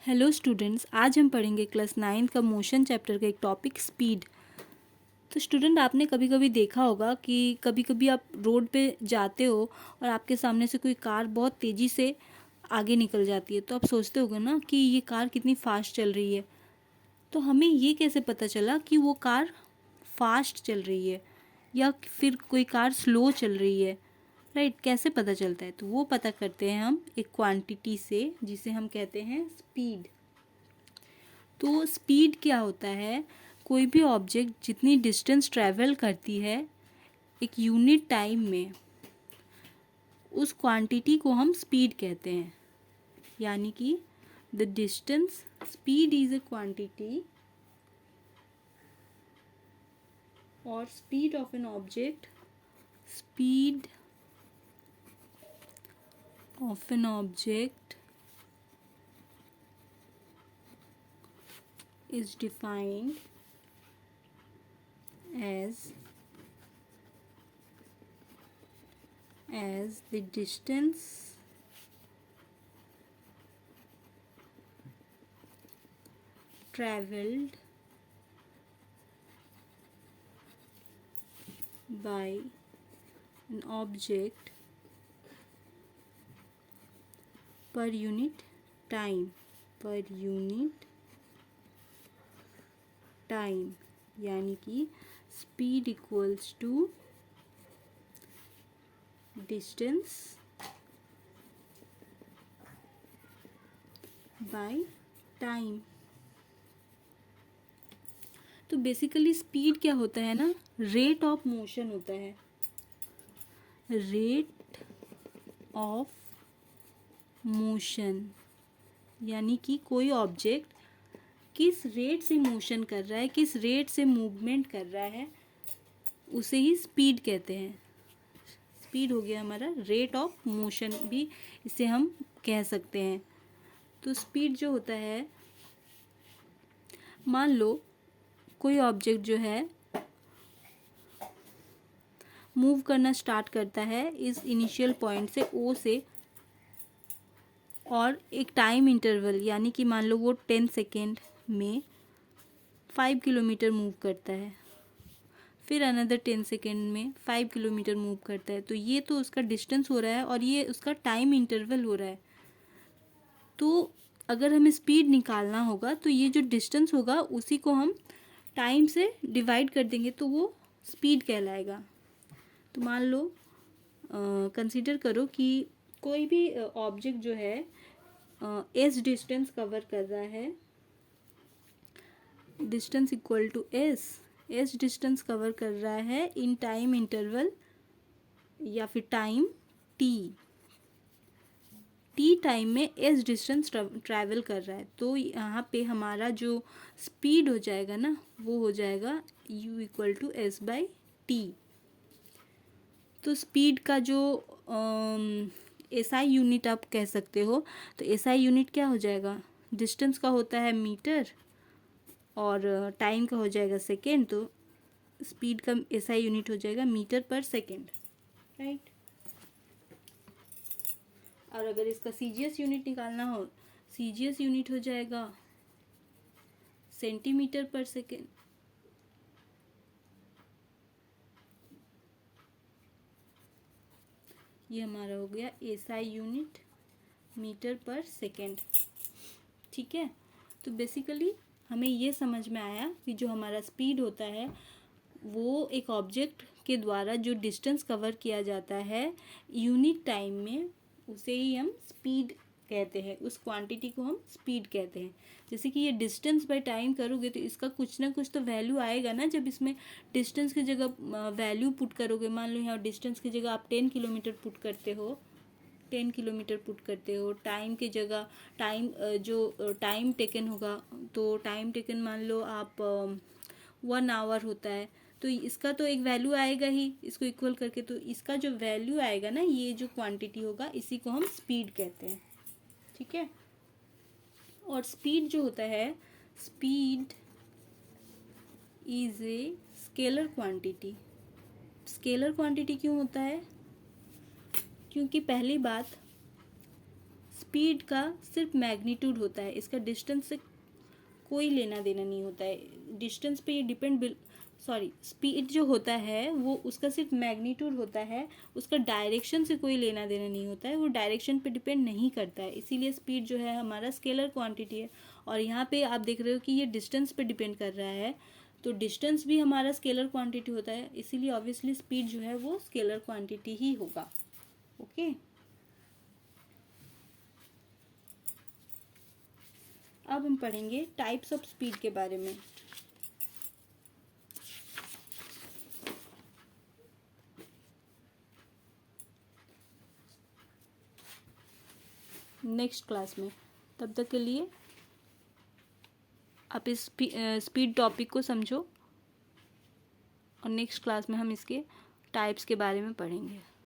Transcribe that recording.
Hello students, आज हम पढ़ेंगे क्लास 9 का मोशन चैप्टर का एक टॉपिक स्पीड। तो स्टूडेंट, आपने कभी कभी देखा होगा कि कभी कभी आप रोड पे जाते हो और आपके सामने से कोई कार बहुत तेज़ी से आगे निकल जाती है, तो आप सोचते होगे ना कि ये कार कितनी फास्ट चल रही है। तो हमें ये कैसे पता चला कि वो कार फास्ट चल रही है या फिर कोई कार स्लो चल रही है? राइट, कैसे पता चलता है? तो वो पता करते हैं हम एक क्वांटिटी से, जिसे हम कहते हैं स्पीड। तो स्पीड क्या होता है? कोई भी ऑब्जेक्ट जितनी डिस्टेंस ट्रैवल करती है एक यूनिट टाइम में, उस क्वांटिटी को हम स्पीड कहते हैं। यानी कि the distance, speed is a quantity और speed of an object, speed of an object is defined as the distance traveled by an object per unit time, यानी कि speed equals to distance by time. तो basically speed क्या होता है ना, rate of motion होता है। Rate of motion यानी कि कोई ऑब्जेक्ट किस रेट से मोशन कर रहा है, किस रेट से मूवमेंट कर रहा है, उसे ही स्पीड कहते हैं। स्पीड हो गया हमारा रेट ऑफ मोशन, भी इसे हम कह सकते हैं। तो स्पीड जो होता है, मान लो कोई ऑब्जेक्ट जो है मूव करना स्टार्ट करता है इस इनिशियल पॉइंट से, ओ से, और एक टाइम इंटरवल यानी कि मान लो वो 10 सेकेंड में 5 किलोमीटर मूव करता है, फिर अनदर 10 सेकेंड में 5 किलोमीटर मूव करता है। तो ये तो उसका डिस्टेंस हो रहा है और ये उसका टाइम इंटरवल हो रहा है। तो अगर हमें स्पीड निकालना होगा तो ये जो डिस्टेंस होगा उसी को हम टाइम से डिवाइड कर देंगे तो वो स्पीड कहलाएगा। तो मान लो कंसीडर करो कि कोई भी ऑब्जेक्ट जो है एस डिस्टेंस कवर कर रहा है, distance equal to S distance cover कर रहा है इन टाइम इंटरवल या फिर टाइम टी टाइम में एस डिस्टेंस ट्रैवल कर रहा है। तो यहाँ पे हमारा जो स्पीड हो जाएगा ना, वो हो जाएगा u equal to S by T. तो स्पीड का जो एसआई यूनिट आप कह सकते हो, तो एसआई यूनिट क्या हो जाएगा? डिस्टेंस का होता है मीटर और टाइम का हो जाएगा सेकेंड। तो स्पीड का एसआई यूनिट हो जाएगा मीटर पर सेकेंड, राइट। और अगर इसका सीजीएस यूनिट निकालना हो, सीजीएस यूनिट हो जाएगा सेंटीमीटर पर सेकेंड। ये हमारा हो गया एसआई यूनिट, मीटर पर सेकेंड। ठीक है, तो बेसिकली हमें ये समझ में आया कि जो हमारा स्पीड होता है वो एक ऑब्जेक्ट के द्वारा जो डिस्टेंस कवर किया जाता है यूनिट टाइम में, उसे ही हम स्पीड कहते हैं। उस क्वांटिटी को हम स्पीड कहते हैं। जैसे कि ये डिस्टेंस बाय टाइम करोगे तो इसका कुछ ना कुछ तो वैल्यू आएगा ना। जब इसमें डिस्टेंस की जगह वैल्यू पुट करोगे, मान लो यहाँ डिस्टेंस की जगह आप 10 किलोमीटर पुट करते हो, 10 किलोमीटर पुट करते हो, टाइम की जगह टाइम जो टाइम टेकन होगा, तो टाइम टेकन मान लो आप 1 आवर होता है, तो इसका तो एक वैल्यू आएगा ही इसको इक्वल करके। तो इसका जो वैल्यू आएगा ना, ये जो क्वांटिटी होगा, इसी को हम स्पीड कहते हैं। ठीक है, और स्पीड जो होता है, speed is a scalar quantity. Scalar quantity क्यों होता है? क्योंकि पहली बात, स्पीड का सिर्फ मैग्नीट्यूड होता है, इसका डिस्टेंस से कोई लेना देना नहीं होता है। डिस्टेंस पे ये डिपेंड स्पीड जो होता है वो उसका सिर्फ मैग्नीट्यूड होता है, उसका डायरेक्शन से कोई लेना देना नहीं होता है, वो डायरेक्शन पे डिपेंड नहीं करता है। इसीलिए स्पीड जो है हमारा स्केलर क्वांटिटी है। और यहाँ पे आप देख रहे हो कि ये डिस्टेंस पे डिपेंड कर रहा है, तो डिस्टेंस भी हमारा स्केलर क्वांटिटी होता है, इसीलिए ऑब्वियसली स्पीड जो है वो स्केलर क्वांटिटी ही होगा। ओके, अब हम पढ़ेंगे टाइप्स ऑफ स्पीड के बारे में। नेक्स्ट क्लास में, तब तक के लिए आप इस स्पीड टॉपिक को समझो और नेक्स्ट क्लास में हम इसके टाइप्स के बारे में पढ़ेंगे।